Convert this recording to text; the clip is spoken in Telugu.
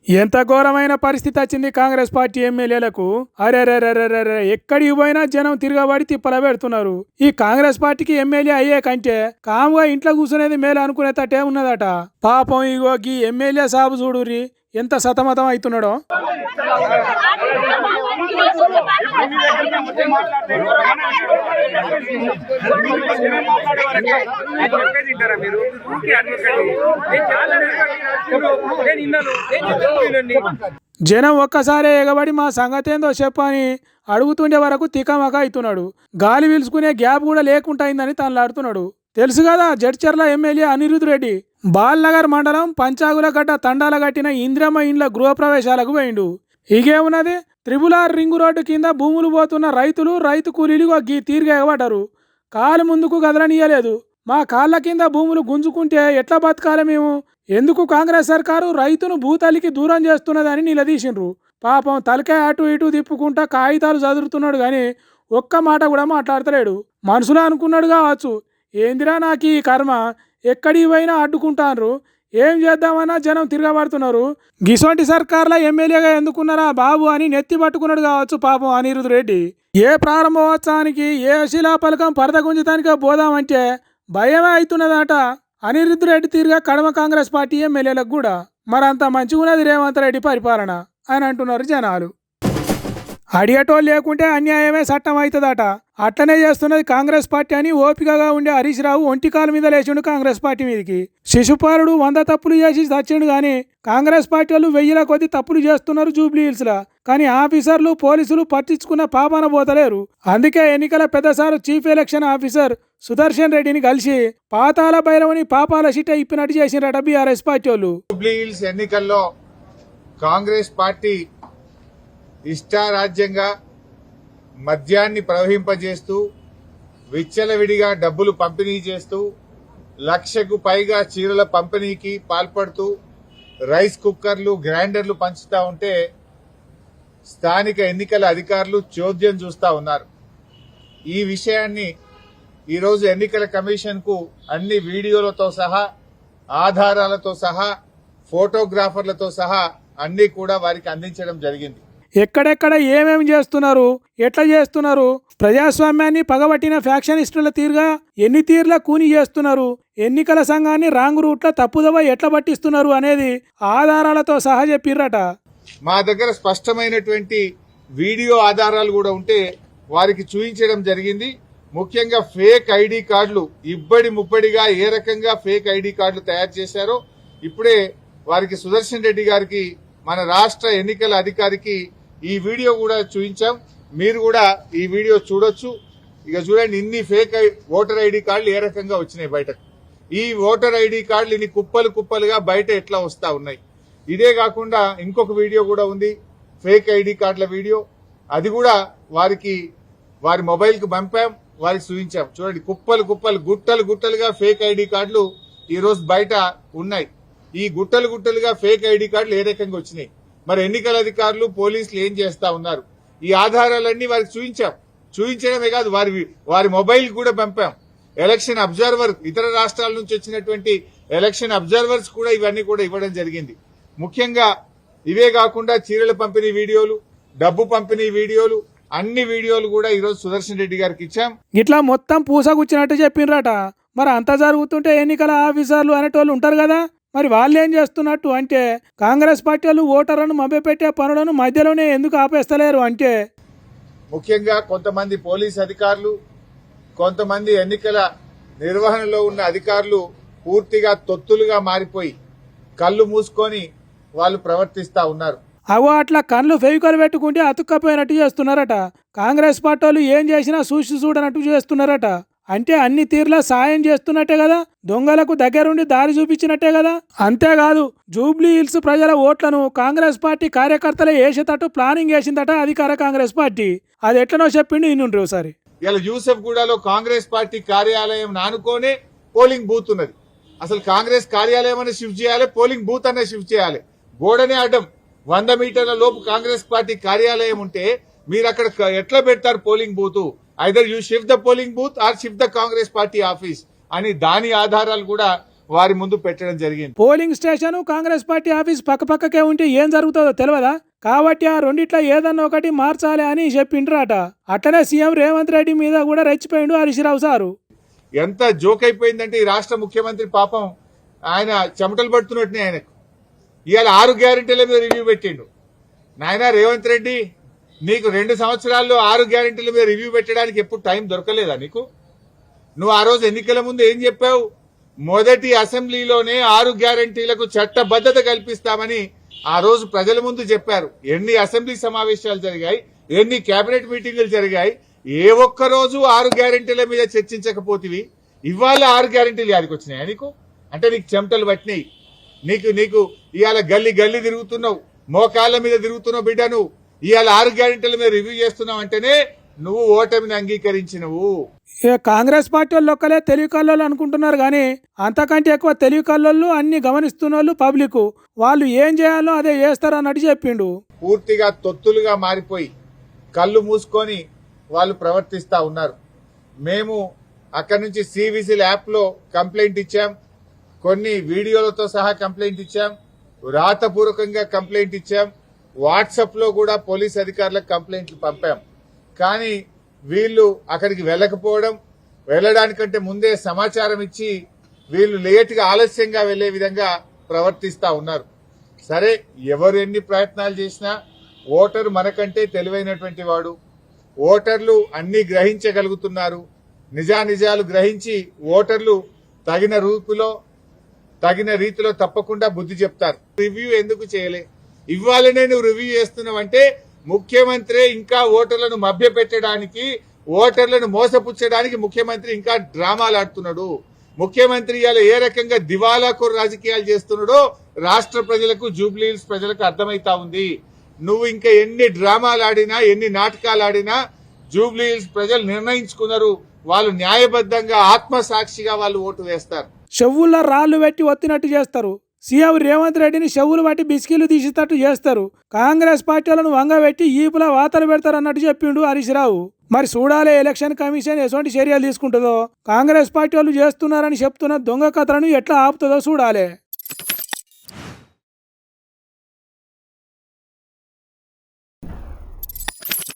ఎంత ఘోరమైన పరిస్థితి వచ్చింది కాంగ్రెస్ పార్టీ ఎమ్మెల్యేలకు. అరెరెరెరెరె ఎక్కడికి పోయినా జనం తిరగబడి తిప్పల పెడుతున్నారు. ఈ కాంగ్రెస్ పార్టీకి ఎమ్మెల్యే అయ్యే కంటే కాముగా ఇంట్లో కూర్చునేది మేలు అనుకునేటట్టే ఉన్నదట. పాపం ఇగో గీ ఎమ్మెల్యే సాబు చూడుర్రి ఎంత సతమతం అవుతున్నాడో. జనం ఒక్కసారే ఎగబడి మా సంగతేందో చెప్పని అడుగుతుండే వరకు తికమక అవుతున్నాడు. గాలి పీల్చుకునే గ్యాప్ కూడా లేకుండా అయిందని తనలాడుతున్నాడు. తెలుసు కదా జడ్చర్ల ఎమ్మెల్యే అనిరుద్ రెడ్డి బాల్నగర్ మండలం పంచాగులగడ్డ తండాల కట్టిన ఇంద్రమ్మ ఇండ్ల గృహప్రవేశాలకు పోయిండు. ఇగేమున్నది, త్రిబులార్ రింగు రోడ్డు కింద భూములు పోతున్న రైతులు రైతు కూలీలు గీ తీరుగా ఎగబడ్డారు. కాలు ముందుకు కదలనీయలేదు. మా కాళ్ళ కింద భూములు గుంజుకుంటే ఎట్లా బతకాలి మేము? ఎందుకు కాంగ్రెస్ సర్కారు రైతును భూతల్లికి దూరం చేస్తున్నదని నిలదీసిండ్రు. పాపం తలకాయ అటు ఇటు తిప్పుకుంటా కాగితాలు చదువుతున్నాడు కానీ ఒక్క మాట కూడా మాట్లాడతలేడు. మనసులో అనుకున్నాడు కావచ్చు, ఏందిరా నాకు ఈ కర్మ, ఎక్కడికి పోయినా అడ్డుకుంటాన్రు, ఏం చేద్దామన్నా జనం తిరగబడుతున్నారు, గిసోంటి సర్కార్ల ఎమ్మెల్యేగా ఎందుకున్నారా బాబు అని నెత్తి పట్టుకున్నాడు కావచ్చు పాపం అనిరుద్ రెడ్డి. ఏ ప్రారంభోత్సవానికి ఏ శిలాపలకం పరద గుంజతానికే పోదామంటే భయమే అవుతున్నదట అనిరుద్ రెడ్డి తీరుగా కడమ కాంగ్రెస్ పార్టీ ఎమ్మెల్యేలకు కూడా. మరంత మంచిగున్నది రేవంత్ రెడ్డి పరిపాలన అని అంటున్నారు జనాలు. అడిగేటోళ్ళు లేకుంటే అన్యాయమే చట్టం అవుతుందట. అట్లనే చేస్తున్నది కాంగ్రెస్ పార్టీ అని ఓపికగా ఉండే హరీష్ రావు ఒంటికాల మీద లేచిండు కాంగ్రెస్ పార్టీ మీదకి. శిశుపాలుడు 100 తప్పులు చేసి చచ్చిండు కానీ కాంగ్రెస్ పార్టీ వాళ్ళు 1000 కొద్ది తప్పులు చేస్తున్నారు జూబ్లీ హిల్స్ లా. కానీ ఆఫీసర్లు పోలీసులు పట్టించుకున్న పాపాన పోతలేరు. అందుకే ఎన్నికల పెద్దసారు చీఫ్ ఎలక్షన్ ఆఫీసర్ సుదర్శన్ రెడ్డిని కలిసి పాతాల భైరవుని పాపాల సిట ఇప్పినట్టు చేసిండ్రట బీఆర్ఎస్ పార్టీ వాళ్ళు. జూబ్లీ హిల్స్ ఎన్నికల్లో కాంగ్రెస్ పార్టీ ఇష్టారాజ్యంగా మద్యాన్ని ప్రవహింపజేస్తూ విచ్చలవిడిగా డబ్బులు పంపిణీ చేస్తూ 1,00,000కు పైగా చీరల పంపిణీకి పాల్పడుతూ రైస్ కుక్కర్లు గ్రైండర్లు పంచుతా ఉంటే స్థానిక ఎన్నికల అధికారులు చోద్యం చూస్తా ఉన్నారు. ఈ విషయాన్ని ఈరోజు ఎన్నికల కమిషన్ కు అన్ని వీడియోలతో సహా ఆధారాలతో సహా ఫోటోగ్రాఫర్లతో సహా అన్ని కూడా వారికి అందించడం జరిగింది. ఎక్కడెక్కడ ఏమేమి చేస్తున్నారు, ఎట్లా చేస్తున్నారు, ప్రజాస్వామ్యాన్ని పగబట్టిన ఫ్యాక్షనిస్టుల తీరుగా ఎన్ని తీర్ల కూని చేస్తున్నారు, ఎన్నికల సంఘాన్ని రాంగ్ రూట్ల తప్పుదవ ఎట్లా పట్టిస్తున్నారు అనేది ఆధారాలతో సహా చెప్పిర్రట. మా దగ్గర స్పష్టమైనటువంటి వీడియో ఆధారాలు కూడా ఉంటే వారికి చూపించడం జరిగింది. ముఖ్యంగా ఫేక్ ఐడి కార్డులు ఇబ్బడి ముబ్బడిగా ఏ రకంగా ఫేక్ ఐడి కార్డులు తయారు చేశారో ఇప్పుడే వారికి సుదర్శన్ రెడ్డి గారికి మన రాష్ట్ర ఎన్నికల అధికారికి ఈ వీడియో కూడా చూపించాం. మీరు కూడా ఈ వీడియో చూడొచ్చు. ఇక చూడండి, ఇన్ని ఫేక్ ఓటర్ ఐడి కార్డులు ఏ రకంగా వచ్చినాయి బయటకు. ఈ ఓటర్ ఐడి కార్డులు ఇన్ని కుప్పలు కుప్పలుగా బయట ఎట్లా వస్తా ఉన్నాయి. ఇదే కాకుండా ఇంకొక వీడియో కూడా ఉంది, ఫేక్ ఐడి కార్డుల వీడియో. అది కూడా వారి మొబైల్ కు పంపాం, వారికి చూపించాం. చూడండి, కుప్పలు కుప్పలు గుట్టలు గుట్టలుగా ఫేక్ ఐడి కార్డులు ఈ రోజు బయట ఉన్నాయి. ఈ గుట్టలు గుట్టలుగా ఫేక్ ఐడి కార్డులు ఏ రకంగా వచ్చినాయి, మరి ఎన్నికల అధికారులు పోలీసులు ఏం చేస్తా ఉన్నారు, ఈ ఆధారాలన్నీ వారికి చూపించడమే కాదు వారి మొబైల్ కూడా పంపాం. ఎలక్షన్ అబ్జర్వర్, ఇతర రాష్ట్రాల నుంచి వచ్చినటువంటి ఎలక్షన్ అబ్జర్వర్స్ కూడా ఇవన్నీ కూడా ఇవ్వడం జరిగింది. ముఖ్యంగా ఇవే కాకుండా చీరల పంపిణీ వీడియోలు, డబ్బు పంపిణీ వీడియోలు, అన్ని వీడియోలు కూడా ఈరోజు సుదర్శన్ రెడ్డి గారికి ఇచ్చాం. ఇట్లా మొత్తం పూసగుచ్చినట్టు చెప్పిండ్రట. మరి అంత జరుగుతుంటే ఎన్నికల ఆఫీసర్లు అనేటోళ్ళు ఉంటారు కదా, మరి వాళ్ళు ఏం చేస్తున్నట్టు అంటే కాంగ్రెస్ పార్టీ వాళ్ళు ఓటర్లను మభ్యపెట్టే పనులను మధ్యలోనే ఎందుకు ఆపేస్తలేరు అంటే, ముఖ్యంగా కొంతమంది పోలీస్ అధికారులు, కొంతమంది ఎన్నికల నిర్వహణలో ఉన్న అధికారులు పూర్తిగా తొత్తులుగా మారిపోయి కళ్ళు మూసుకొని వాళ్ళు ప్రవర్తిస్తా ఉన్నారు. అవో అట్లా కళ్ళు ఫెవికలు పెట్టుకుంటే అతుక్కపోయినట్టు చేస్తున్నారట. కాంగ్రెస్ పార్టీ వాళ్ళు ఏం చేసినా చూడనట్టు చేస్తున్నారట. అంటే అన్ని తీర్లా సాయం చేస్తున్నట్టే కదా, దొంగలకు దగ్గరుండి దారి చూపించినట్టే కదా. అంతేకాదు జూబ్లీ హిల్స్ ప్రజల ఓట్లను కాంగ్రెస్ పార్టీ కార్యకర్తలే వేసేటట్టు ప్లానింగ్ వేసిందట అధికార కాంగ్రెస్ పార్టీ. అది ఎట్లనో చెప్పిండు ఇన్నుండ్రి ఒకసారి. ఇలా యూసఫ్ గూడలో కాంగ్రెస్ పార్టీ కార్యాలయం నానుకోనే పోలింగ్ బూత్ ఉన్నది. అసలు కాంగ్రెస్ కార్యాలయం అనే షిఫ్ట్ చేయాలి, పోలింగ్ బూత్ అనే షిఫ్ట్ చేయాలి. గోడనే అడ్డం 100 మీటర్ల లోపు కాంగ్రెస్ పార్టీ కార్యాలయం ఉంటే మీరు అక్కడ ఎట్లా పెడతారు polling booth? Either you shift the polling booth or shift the Congress party office అని దాని ఆధారాలు కూడా వారి ముందు పెట్టడం జరిగింది. Polling station Congress party office పక్కపక్కకే ఉంటే ఏం జరుగుతుందో తెలియదా? కాబట్టి ఆ రెండిట్లో ఏదన్నా ఒకటి మార్చాలి అని చెప్పిండ్రట. అట్లనే సీఎం రేవంత్ రెడ్డి మీద కూడా రెచ్చిపోయిండు హరీష్ రావు సారు. ఎంత జోక్ అయిపోయిందంటే ఈ రాష్ట్ర ముఖ్యమంత్రి పాపం ఆయన చెమటలు పడుతున్నట్టునే ఆయనకు ఇవాళ 6 గ్యారెంటీల మీద రివ్యూ పెట్టిండు. నాయన రేవంత్ రెడ్డి, నీకు 2 సంవత్సరాల్లో 6 గ్యారెంటీల మీద రివ్యూ పెట్టడానికి ఎప్పుడు టైం దొరకలేదా నీకు? నువ్వు ఆ రోజు ఎన్నికల ముందు ఏం చెప్పావు? మొదటి అసెంబ్లీలోనే 6 గ్యారెంటీలకు చట్టబద్ధత కల్పిస్తామని ఆ రోజు ప్రజల ముందు చెప్పారు. ఎన్ని అసెంబ్లీ సమావేశాలు జరిగాయి, ఎన్ని కేబినెట్ మీటింగులు జరిగాయి, ఏ ఒక్క రోజు 6 గ్యారెంటీల మీద చర్చించకపోతివి. ఇవాళ 6 గ్యారెంటీలు యాడికి వచ్చినాయా నీకు? అంటే నీకు చెమటలు పట్టినాయి. నీకు ఇవాళ గల్లీ గల్లీ తిరుగుతున్నావు, మోకాళ్ళ మీద తిరుగుతున్నావు బిడ్డ. నువ్వు ఇవాళ 6 గ్యారెంటీల మీద రివ్యూ చేస్తున్నావు అంటేనే నువ్వు ఓటమిని అంగీకరించినవు. కాంగ్రెస్ పార్టీ వాళ్ళు ఒక్కలే తెలివి కల్లోళ్ళు అనుకుంటున్నారు కానీ అంతకంటే ఎక్కువ తెలివి కల్లోళ్ళు అన్ని గమనిస్తున్న వాళ్ళు పబ్లిక్. వాళ్ళు ఏం చేయాలో అదే చేస్తారు అన్నట్టు చెప్పిండు. పూర్తిగా తొత్తులుగా మారిపోయి కళ్ళు మూసుకొని వాళ్ళు ప్రవర్తిస్తా ఉన్నారు. మేము అక్కడి నుంచి సివిజిల్ యాప్ లో కంప్లైంట్ ఇచ్చాం, కొన్ని వీడియోలతో సహా కంప్లైంట్ ఇచ్చాం, రాతపూర్వకంగా కంప్లైంట్ ఇచ్చాం, వాట్సాప్ లో కూడా పోలీస్ అధికారులకు కంప్లైంట్లు పంపాం. కానీ వీళ్ళు అక్కడికి వెళ్ళకపోవడం, వెళ్లడానికంటే ముందే సమాచారం ఇచ్చి వీళ్ళు లేటుగా ఆలస్యంగా వెళ్లే విధంగా ప్రవర్తిస్తా ఉన్నారు. సరే, ఎవరు ఎన్ని ప్రయత్నాలు చేసినా ఓటరు మనకంటే తెలివైనటువంటి వాడు. ఓటర్లు అన్ని గ్రహించగలుగుతున్నారు. నిజానిజాలు గ్రహించి ఓటర్లు తగిన రీతిలో తప్పకుండా బుద్ధి చెప్తారు. రివ్యూ ఎందుకు చేయలే? ఇవ్వాలనే నువ్వు రివ్యూ చేస్తున్నావంటే ముఖ్యమంత్రి ఇంకా ఓటర్లను మభ్యపెట్టడానికి, ఓటర్లను మోసపుచ్చడానికి ముఖ్యమంత్రి ఇంకా డ్రామాలు ఆడుతున్నాడు. ముఖ్యమంత్రి ఇవాళ ఏ రకంగా దివాలాకోరు రాజకీయాలు చేస్తున్నాడో రాష్ట్ర ప్రజలకు, జూబ్లీహిల్స్ ప్రజలకు అర్థమైతా ఉంది. నువ్వు ఇంకా ఎన్ని డ్రామాలు ఆడినా, ఎన్ని నాటకాలు ఆడినా జూబ్లీహిల్స్ ప్రజలు నిర్ణయించుకున్నారు. వాళ్ళు న్యాయబద్ధంగా ఆత్మసాక్షిగా వాళ్ళు ఓటు వేస్తారు. చెవుల్లో రాళ్లు పెట్టి ఒత్తినట్టు చేస్తారు. సీఎం రేవంత్ రెడ్డిని చెవులు బట్టి బిస్కీలు తీసేటట్టు చేస్తారు. కాంగ్రెస్ పార్టీ వాళ్ళను వంగబెట్టి ఈపులా వాతలు పెడతారు అన్నట్టు చెప్పిండు హరీష్ రావు. మరి చూడాలి ఎలక్షన్ కమిషన్ ఎటువంటి చర్యలు తీసుకుంటుందో. కాంగ్రెస్ పార్టీ వాళ్ళు చేస్తున్నారని చెప్తున్న దొంగ కథలను ఎట్లా ఆపుతుందో చూడాలి.